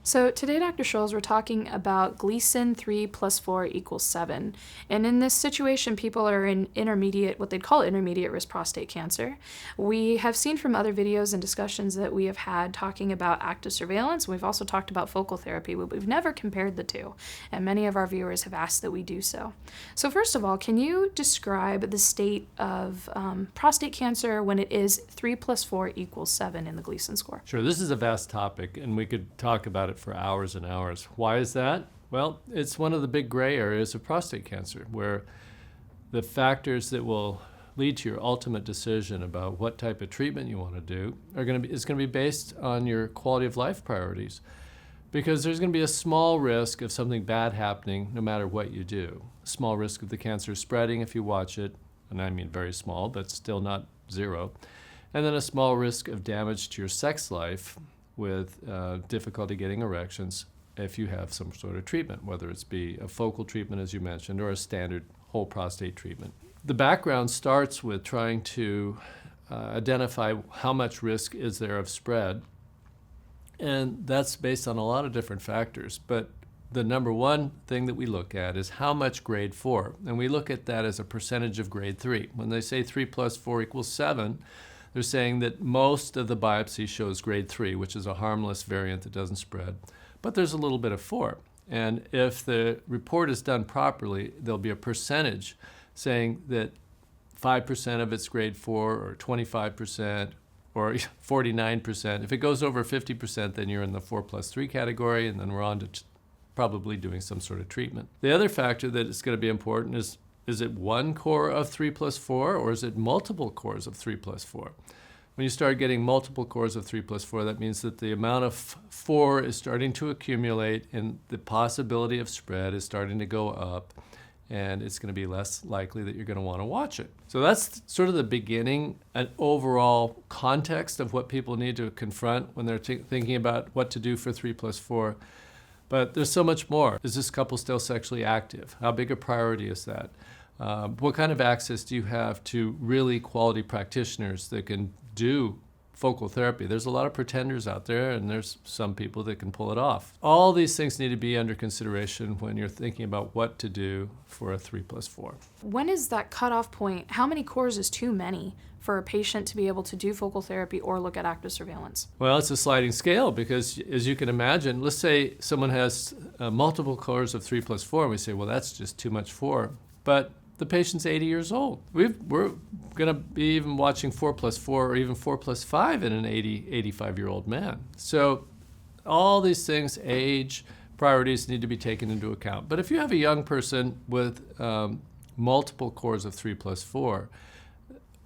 So today, Dr. Scholz, we're talking about Gleason 3 plus 4 equals 7. And in this situation, people are in what they'd call intermediate risk prostate cancer. We have seen from other videos and discussions that we have had talking about active surveillance. We've also talked about focal therapy, but we've never compared the two. And many of our viewers have asked that we do so. So first of all, can you describe the state of prostate cancer when it is 3 plus 4 equals 7 in the Gleason score? Sure, this is a vast topic, and we could talk about it for hours and hours. Why is that? Well, it's one of the big gray areas of prostate cancer, where the factors that will lead to your ultimate decision about what type of treatment you want to do is going to be based on your quality of life priorities, because there's going to be a small risk of something bad happening no matter what you do. A small risk of the cancer spreading if you watch it, and I mean very small, but still not zero. And then a small risk of damage to your sex life with difficulty getting erections if you have some sort of treatment, whether it's be a focal treatment, as you mentioned, or a standard whole prostate treatment. The background starts with trying to identify how much risk is there of spread, and that's based on a lot of different factors. But the number one thing that we look at is how much grade 4, and we look at that as a percentage of grade 3. When they say 3 plus 4 equals 7, they're saying that most of the biopsy shows grade 3, which is a harmless variant that doesn't spread, but there's a little bit of 4. And if the report is done properly, there'll be a percentage saying that 5% of it's grade 4 or 25% or 49%. If it goes over 50%, then you're in the 4 plus 3 category, and then we're on to probably doing some sort of treatment. The other factor that is going to be important is it one core of 3 plus 4, or is it multiple cores of 3 plus 4? When you start getting multiple cores of 3 plus 4, that means that the amount of 4 is starting to accumulate, and the possibility of spread is starting to go up, and it's going to be less likely that you're going to want to watch it. So that's sort of the beginning, an overall context of what people need to confront when they're thinking about what to do for 3 plus 4. But there's so much more. Is this couple still sexually active? How big a priority is that? What kind of access do you have to really quality practitioners that can do focal therapy? There's a lot of pretenders out there, and there's some people that can pull it off. All these things need to be under consideration when you're thinking about what to do for a 3 plus 4. When is that cutoff point? How many cores is too many for a patient to be able to do focal therapy or look at active surveillance? Well, it's a sliding scale, because as you can imagine, let's say someone has multiple cores of 3 plus 4, and we say, well, that's just too much 4. But the patient's 80 years old. We're going to be even watching 4 plus 4 or even 4 plus 5 in an 85-year-old man. So all these things, age, priorities, need to be taken into account. But if you have a young person with multiple cores of 3 plus 4,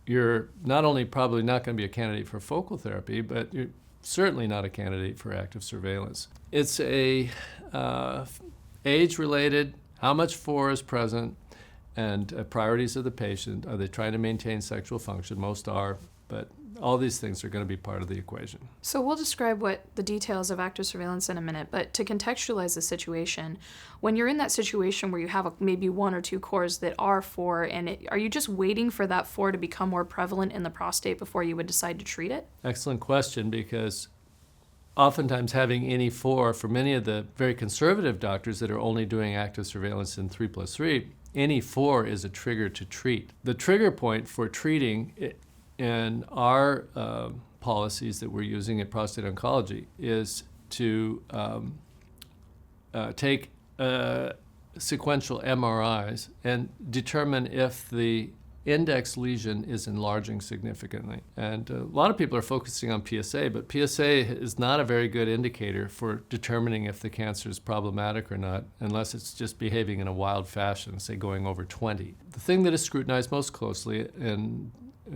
you're not only probably not going to be a candidate for focal therapy, but you're certainly not a candidate for active surveillance. It's a age-related, how much 4 is present, and priorities of the patient. Are they trying to maintain sexual function? Most are, but all these things are going to be part of the equation. So we'll describe what the details of active surveillance in a minute, but to contextualize the situation, when you're in that situation where you have maybe 1 or 2 cores that are 4, and are you just waiting for that 4 to become more prevalent in the prostate before you would decide to treat it? Excellent question, because oftentimes having any 4, for many of the very conservative doctors that are only doing active surveillance in 3 plus 3, any 4 is a trigger to treat. The trigger point for treating in our policies that we're using at Prostate Oncology is to take sequential MRIs and determine if the index lesion is enlarging significantly. And a lot of people are focusing on PSA, but PSA is not a very good indicator for determining if the cancer is problematic or not, unless it's just behaving in a wild fashion, say going over 20. The thing that is scrutinized most closely in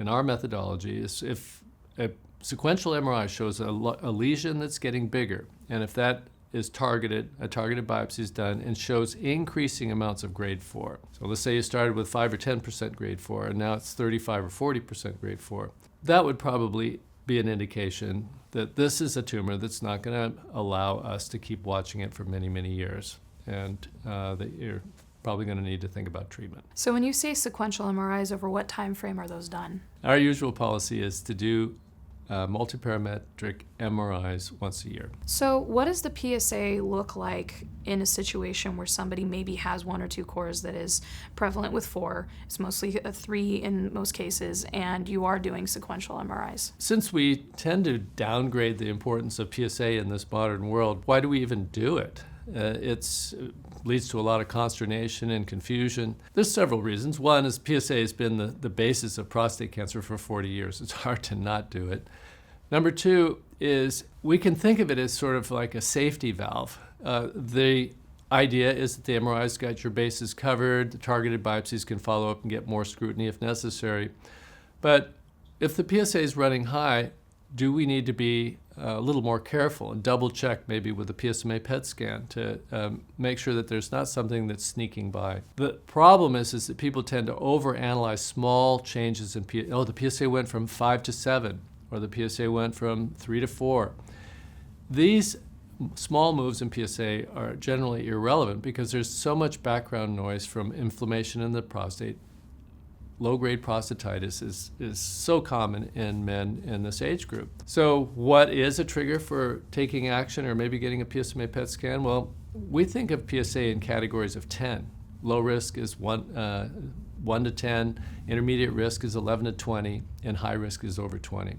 our methodology is if a sequential MRI shows a lesion that's getting bigger, and if that is targeted, a targeted biopsy is done and shows increasing amounts of grade 4. So let's say you started with 5 or 10% grade 4, and now it's 35 or 40% grade 4. That would probably be an indication that this is a tumor that's not going to allow us to keep watching it for many, many years, and that you're probably going to need to think about treatment. So when you say sequential MRIs, over what time frame are those done? Our usual policy is to do multiparametric MRIs once a year. So what does the PSA look like in a situation where somebody maybe has 1 or 2 cores that is prevalent with 4, it's mostly a 3 in most cases, and you are doing sequential MRIs? Since we tend to downgrade the importance of PSA in this modern world, why do we even do it? It leads to a lot of consternation and confusion. There's several reasons. One is PSA has been the basis of prostate cancer for 40 years. It's hard to not do it. Number 2 is we can think of it as sort of like a safety valve. The idea is that the MRI's got your bases covered, the targeted biopsies can follow up and get more scrutiny if necessary. But if the PSA is running high, do we need to be a little more careful and double check maybe with a PSMA PET scan to make sure that there's not something that's sneaking by? The problem is that people tend to overanalyze small changes in PSA. Oh, the PSA went from 5 to 7, or the PSA went from 3 to 4. These small moves in PSA are generally irrelevant because there's so much background noise from inflammation in the prostate. Low-grade prostatitis is so common in men in this age group. So what is a trigger for taking action or maybe getting a PSMA PET scan? Well, we think of PSA in categories of 10. Low risk is 1 to 10, intermediate risk is 11 to 20, and high risk is over 20.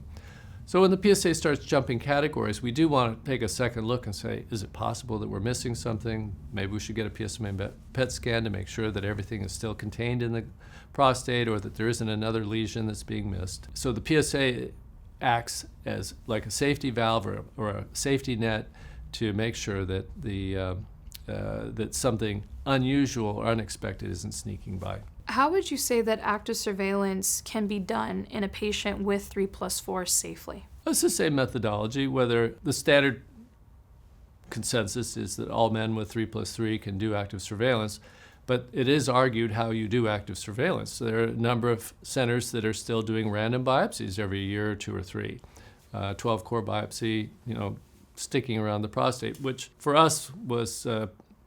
So when the PSA starts jumping categories, we do want to take a second look and say, is it possible that we're missing something? Maybe we should get a PSMA PET scan to make sure that everything is still contained in the prostate or that there isn't another lesion that's being missed. So the PSA acts as like a safety valve or a safety net to make sure that that something unusual or unexpected isn't sneaking by. How would you say that active surveillance can be done in a patient with 3+4 safely? It's the same methodology, whether the standard consensus is that all men with 3+3 can do active surveillance, but it is argued how you do active surveillance. So there are a number of centers that are still doing random biopsies every year or 2 or 3. 12-core biopsy, sticking around the prostate, which for us was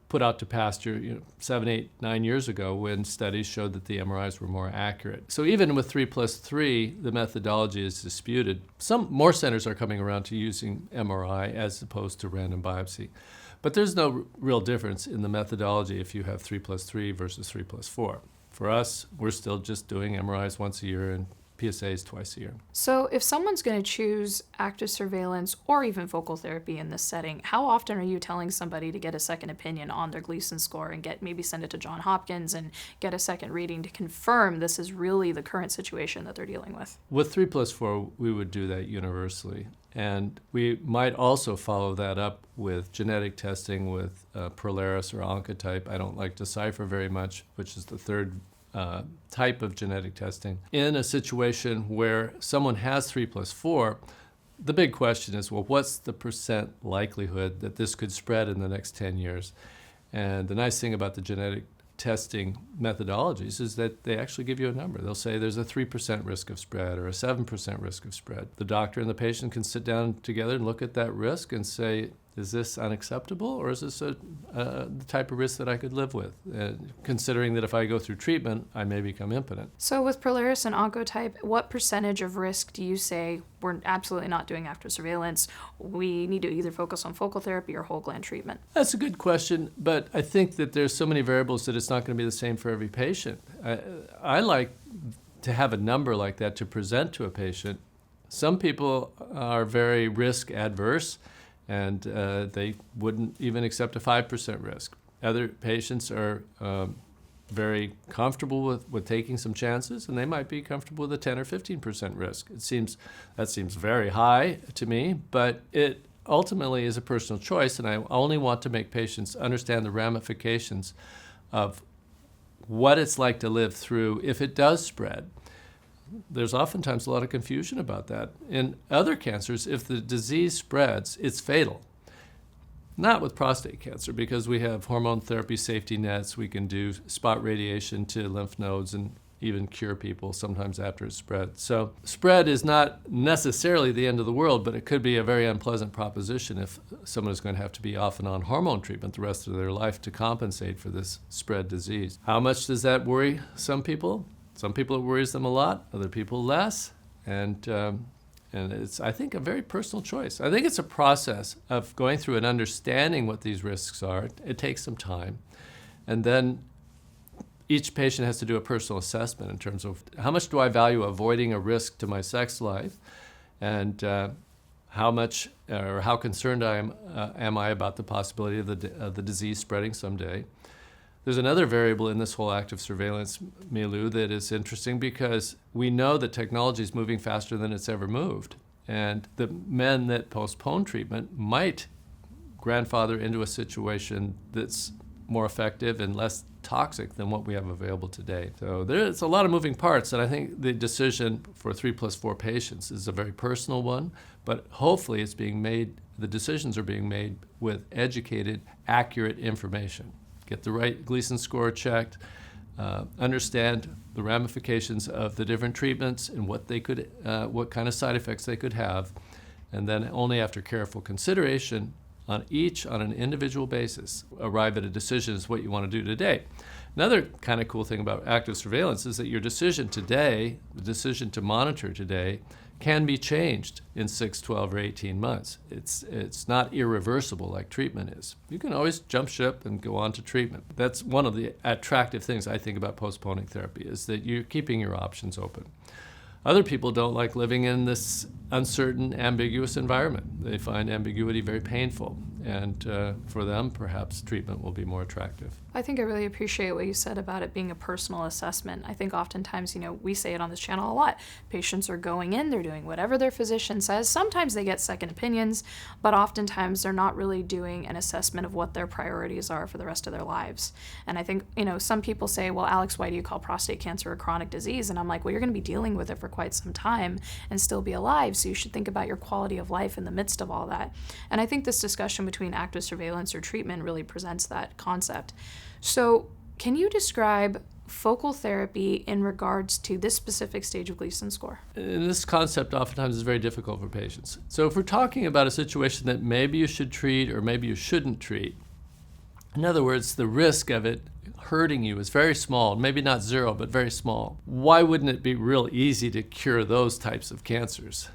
put out to pasture 7, 8, 9 years ago when studies showed that the MRIs were more accurate. So even with 3+3, the methodology is disputed. Some more centers are coming around to using MRI as opposed to random biopsy. But there's no real difference in the methodology if you have 3+3 versus 3+4. For us, we're still just doing MRIs once a year and PSAs twice a year. So if someone's going to choose active surveillance or even focal therapy in this setting, how often are you telling somebody to get a second opinion on their Gleason score and maybe send it to Johns Hopkins and get a second reading to confirm this is really the current situation that they're dealing with? With 3+4, we would do that universally. And we might also follow that up with genetic testing with Prolaris or Oncotype. I don't like Decipher very much, which is the third type of genetic testing. In a situation where someone has 3+4, the big question is, well, what's the percent likelihood that this could spread in the next 10 years? And the nice thing about the genetic testing methodologies is that they actually give you a number. They'll say there's a 3% risk of spread or a 7% risk of spread. The doctor and the patient can sit down together and look at that risk and say, is this unacceptable, or is this the type of risk that I could live with, considering that if I go through treatment, I may become impotent? So with Prolaris and Oncotype, what percentage of risk do you say we're absolutely not doing active surveillance? We need to either focus on focal therapy or whole gland treatment? That's a good question, but I think that there's so many variables that it's not going to be the same for every patient. I like to have a number like that to present to a patient. Some people are very risk adverse, and they wouldn't even accept a 5% risk. Other patients are very comfortable with taking some chances, and they might be comfortable with a 10 or 15% risk. That seems very high to me, but it ultimately is a personal choice, and I only want to make patients understand the ramifications of what it's like to live through if it does spread. There's oftentimes a lot of confusion about that. In other cancers, if the disease spreads, it's fatal. Not with prostate cancer, because we have hormone therapy safety nets. We can do spot radiation to lymph nodes and even cure people sometimes after it's spread. So spread is not necessarily the end of the world, but it could be a very unpleasant proposition if someone is going to have to be off and on hormone treatment the rest of their life to compensate for this spread disease. How much does that worry some people? Some people it worries them a lot, other people less, and And it's, I think, a very personal choice. I think it's a process of going through and understanding what these risks are. It takes some time. And then each patient has to do a personal assessment in terms of how much do I value avoiding a risk to my sex life, and how much or how concerned am I about the possibility of the disease spreading someday. There's another variable in this whole active surveillance milieu that is interesting, because we know that technology is moving faster than it's ever moved. And the men that postpone treatment might grandfather into a situation that's more effective and less toxic than what we have available today. So there's a lot of moving parts, and I think the decision for 3+4 patients is a very personal one, but hopefully it's being made, the decisions are being made with educated, accurate information. Get the right Gleason score checked, understand the ramifications of the different treatments and what they could, what kind of side effects they could have, and then only after careful consideration on an individual basis, arrive at a decision as what you want to do today. Another kind of cool thing about active surveillance is that your decision today, the decision to monitor today, can be changed in 6, 12, or 18 months. It's not irreversible like treatment is. You can always jump ship and go on to treatment. That's one of the attractive things I think about postponing therapy, is that you're keeping your options open. Other people don't like living in this uncertain, ambiguous environment. They find ambiguity very painful, and for them, perhaps treatment will be more attractive. I think I really appreciate what you said about it being a personal assessment. I think oftentimes, we say it on this channel a lot. Patients are going in, they're doing whatever their physician says. Sometimes they get second opinions, but oftentimes they're not really doing an assessment of what their priorities are for the rest of their lives. And I think, some people say, well, Alex, why do you call prostate cancer a chronic disease? And I'm like, well, you're going to be dealing with it for quite some time and still be alive, so you should think about your quality of life in the midst of all that. And I think this discussion between active surveillance or treatment really presents that concept. So can you describe focal therapy in regards to this specific stage of Gleason score? And this concept oftentimes is very difficult for patients. So if we're talking about a situation that maybe you should treat or maybe you shouldn't treat, in other words, the risk of it hurting you is very small, maybe not zero, but very small. Why wouldn't it be real easy to cure those types of cancers?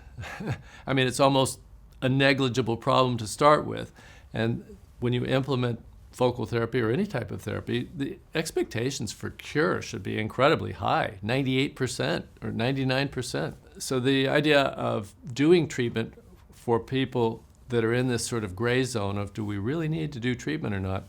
I mean, it's almost a negligible problem to start with. And when you implement focal therapy or any type of therapy, the expectations for cure should be incredibly high, 98% or 99%. So the idea of doing treatment for people that are in this sort of gray zone of do we really need to do treatment or not,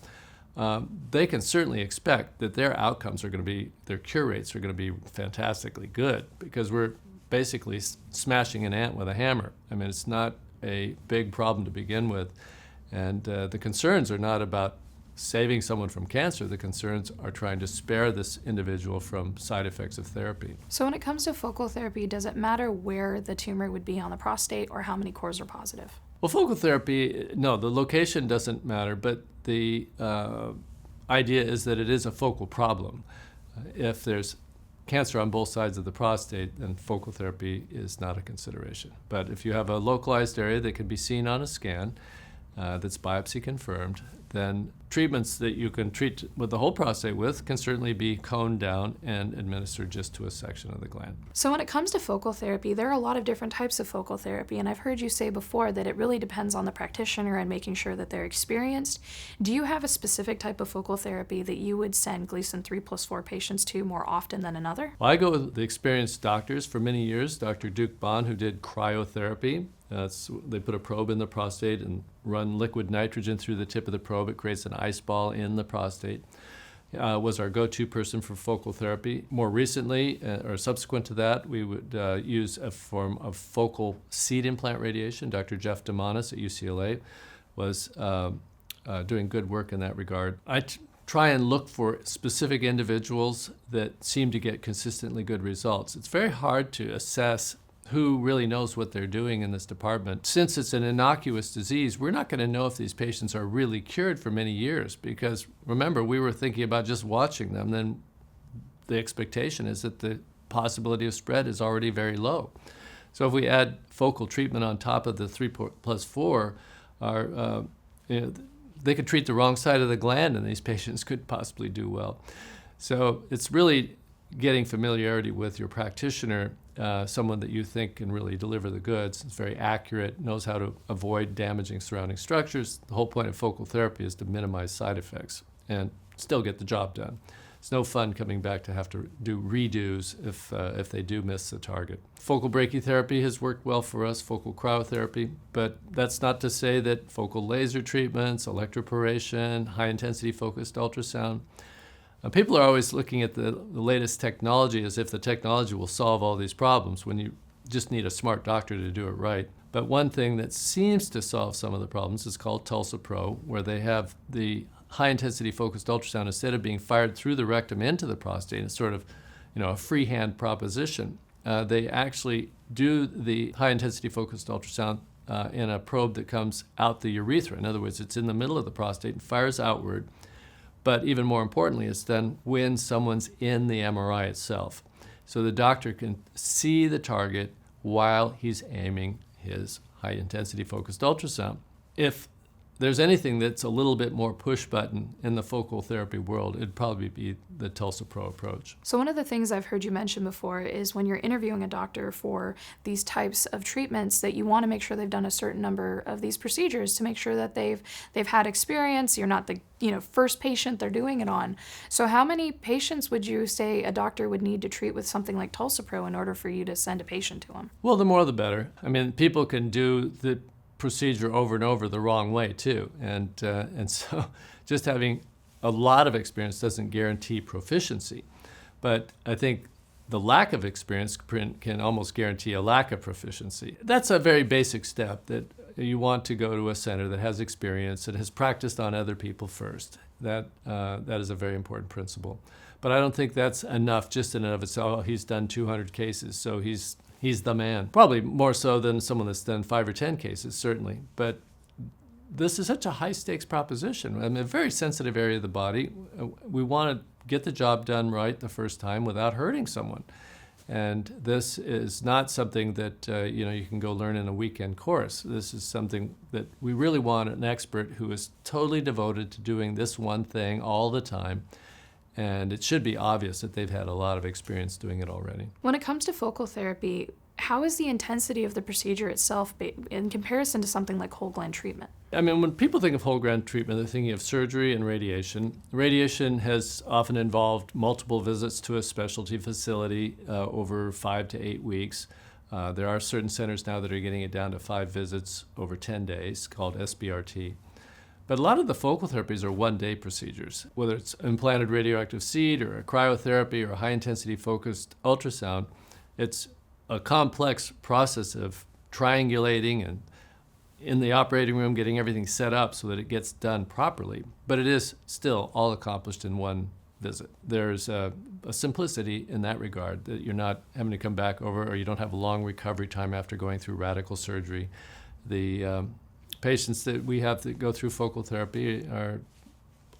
they can certainly expect that their outcomes are going to be, their cure rates are going to be fantastically good, because we're basically smashing an ant with a hammer. I mean, it's not a big problem to begin with. And the concerns are not about saving someone from cancer. The concerns are trying to spare this individual from side effects of therapy. So when it comes to focal therapy, does it matter where the tumor would be on the prostate or how many cores are positive? Well, focal therapy, no, the location doesn't matter, but the idea is that it is a focal problem. If there's cancer on both sides of the prostate, then focal therapy is not a consideration. But if you have a localized area that can be seen on a scan, that's biopsy confirmed, then treatments that you can treat with the whole prostate with can certainly be coned down and administered just to a section of the gland. So when it comes to focal therapy, there are a lot of different types of focal therapy, and I've heard you say before that it really depends on the practitioner and making sure that they're experienced. Do you have a specific type of focal therapy that you would send Gleason 3+4 patients to more often than another? Well, I go with the experienced doctors for many years. Dr. Duke Bond, who did cryotherapy. They put a probe in the prostate and run liquid nitrogen through the tip of the probe. It creates an ice ball in the prostate. Was our go-to person for focal therapy. More recently, or subsequent to that, we would use a form of focal seed implant radiation. Dr. Jeff DeMonis at UCLA was doing good work in that regard. I try and look for specific individuals that seem to get consistently good results. It's very hard to assess who really knows what they're doing in this department. Since it's an innocuous disease, we're not going to know if these patients are really cured for many years, because remember, we were thinking about just watching them. Then the expectation is that the possibility of spread is already very low. So if we add focal treatment on top of the 3+4, they could treat the wrong side of the gland and these patients could possibly do well. So it's really getting familiarity with your practitioner someone that you think can really deliver the goods. It's very accurate, knows how to avoid damaging surrounding structures. The whole point of focal therapy is to minimize side effects and still get the job done. It's no fun coming back to have to do redos if they do miss the target. Focal brachytherapy has worked well for us, focal cryotherapy, but that's not to say that focal laser treatments, electroporation, high-intensity focused ultrasound. People are always looking at the latest technology as if the technology will solve all these problems when you just need a smart doctor to do it right. But one thing that seems to solve some of the problems is called TULSA-PRO, where they have the high-intensity focused ultrasound, instead of being fired through the rectum into the prostate, it's sort of, a freehand proposition. They actually do the high-intensity focused ultrasound in a probe that comes out the urethra. In other words, it's in the middle of the prostate and fires outward. But even more importantly, it's done when someone's in the MRI itself. So the doctor can see the target while he's aiming his high-intensity focused ultrasound. If there's anything that's a little bit more push button in the focal therapy world, it'd probably be the TULSA-PRO approach. So one of the things I've heard you mention before is when you're interviewing a doctor for these types of treatments, that you want to make sure they've done a certain number of these procedures to make sure that they've had experience. You're not the first patient they're doing it on. So how many patients would you say a doctor would need to treat with something like TULSA-PRO in order for you to send a patient to them? Well, the more the better. I mean, people can do the procedure over and over the wrong way too, and so just having a lot of experience doesn't guarantee proficiency, but I think the lack of experience can almost guarantee a lack of proficiency. That's a very basic step, that you want to go to a center that has experience, that has practiced on other people first. That is a very important principle, but I don't think that's enough just in and of itself. Oh, he's done 200 cases, so he's the man. Probably more so than someone that's done 5 or 10 cases, certainly. But this is such a high-stakes proposition. I mean, a very sensitive area of the body. We want to get the job done right the first time without hurting someone. And this is not something that you can go learn in a weekend course. This is something that we really want an expert who is totally devoted to doing this one thing all the time. And it should be obvious that they've had a lot of experience doing it already. When it comes to focal therapy, how is the intensity of the procedure itself in comparison to something like whole gland treatment? I mean, when people think of whole gland treatment, they're thinking of surgery and radiation. Radiation has often involved multiple visits to a specialty facility over 5 to 8 weeks. There are certain centers now that are getting it down to 5 visits over 10 days, called SBRT. But a lot of the focal therapies are one-day procedures, whether it's implanted radioactive seed or a cryotherapy or a high-intensity focused ultrasound. It's a complex process of triangulating and in the operating room getting everything set up so that it gets done properly. But it is still all accomplished in one visit. There's a simplicity in that regard, that you're not having to come back over, or you don't have a long recovery time after going through radical surgery. The patients that we have that go through focal therapy are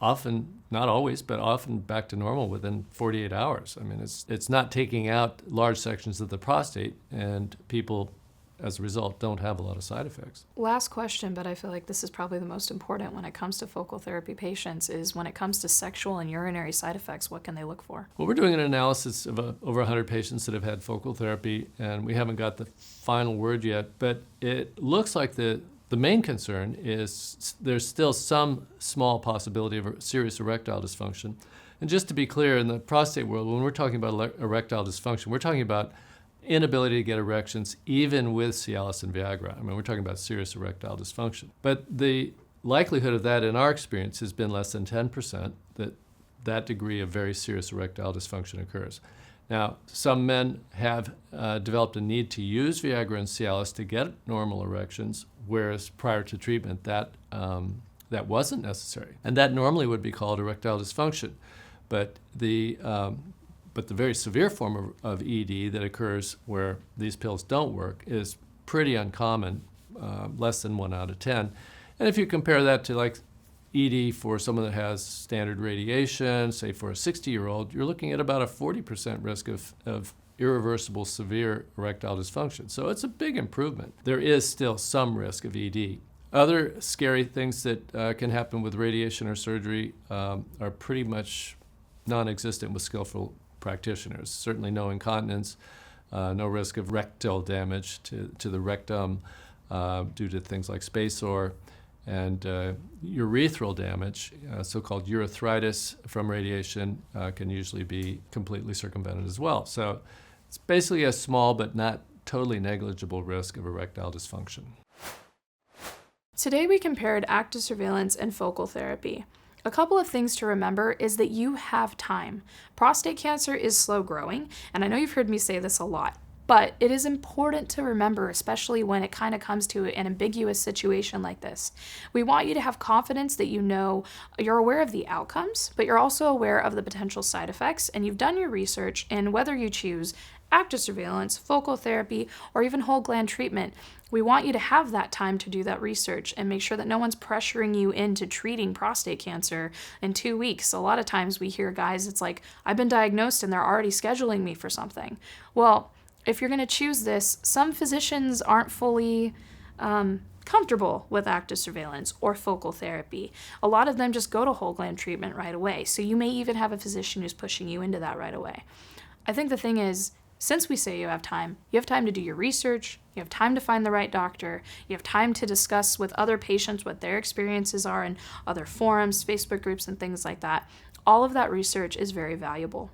often, not always, but often back to normal within 48 hours. I mean, it's not taking out large sections of the prostate, and people, as a result, don't have a lot of side effects. Last question, but I feel like this is probably the most important when it comes to focal therapy patients, is when it comes to sexual and urinary side effects, what can they look for? Well, we're doing an analysis of over 100 patients that have had focal therapy, and we haven't got the final word yet, but it looks like the main concern is there's still some small possibility of serious erectile dysfunction. And just to be clear, in the prostate world, when we're talking about erectile dysfunction, we're talking about inability to get erections even with Cialis and Viagra. I mean, we're talking about serious erectile dysfunction. But the likelihood of that in our experience has been less than 10%, that degree of very serious erectile dysfunction occurs. Now, some men have developed a need to use Viagra and Cialis to get normal erections, whereas prior to treatment that wasn't necessary. And that normally would be called erectile dysfunction. But the very severe form of ED that occurs where these pills don't work is pretty uncommon, less than 1 out of 10. And if you compare that to like ED for someone that has standard radiation, say for a 60-year-old, you're looking at about a 40% risk of irreversible severe erectile dysfunction. So it's a big improvement. There is still some risk of ED. Other scary things that can happen with radiation or surgery are pretty much non-existent with skillful practitioners. Certainly no incontinence, no risk of rectal damage to the rectum due to things like space sore, and urethral damage, so-called urethritis from radiation, can usually be completely circumvented as well. So it's basically a small but not totally negligible risk of erectile dysfunction. Today we compared active surveillance and focal therapy. A couple of things to remember is that you have time. Prostate cancer is slow growing, and I know you've heard me say this a lot, but it is important to remember, especially when it kind of comes to an ambiguous situation like this. We want you to have confidence that you know you're aware of the outcomes, but you're also aware of the potential side effects, and you've done your research, and whether you choose active surveillance, focal therapy, or even whole gland treatment, we want you to have that time to do that research and make sure that no one's pressuring you into treating prostate cancer in 2 weeks. A lot of times we hear guys, it's like, I've been diagnosed and they're already scheduling me for something. Well, if you're going to choose this, some physicians aren't fully comfortable with active surveillance or focal therapy. A lot of them just go to whole gland treatment right away. So you may even have a physician who's pushing you into that right away. I think the thing is, since we say you have time to do your research, you have time to find the right doctor, you have time to discuss with other patients what their experiences are in other forums, Facebook groups, and things like that. All of that research is very valuable.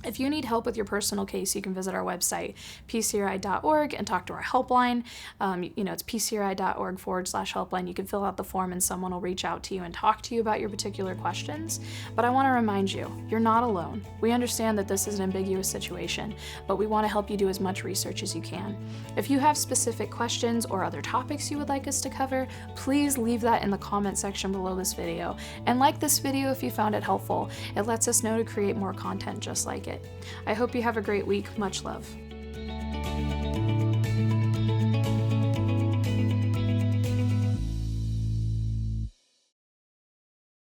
If you need help with your personal case, you can visit our website, pcri.org, and talk to our helpline. It's pcri.org/helpline. You can fill out the form and someone will reach out to you and talk to you about your particular questions. But I want to remind you, you're not alone. We understand that this is an ambiguous situation, but we want to help you do as much research as you can. If you have specific questions or other topics you would like us to cover, please leave that in the comment section below this video. And like this video if you found it helpful. It lets us know to create more content just like it. I hope you have a great week. Much love.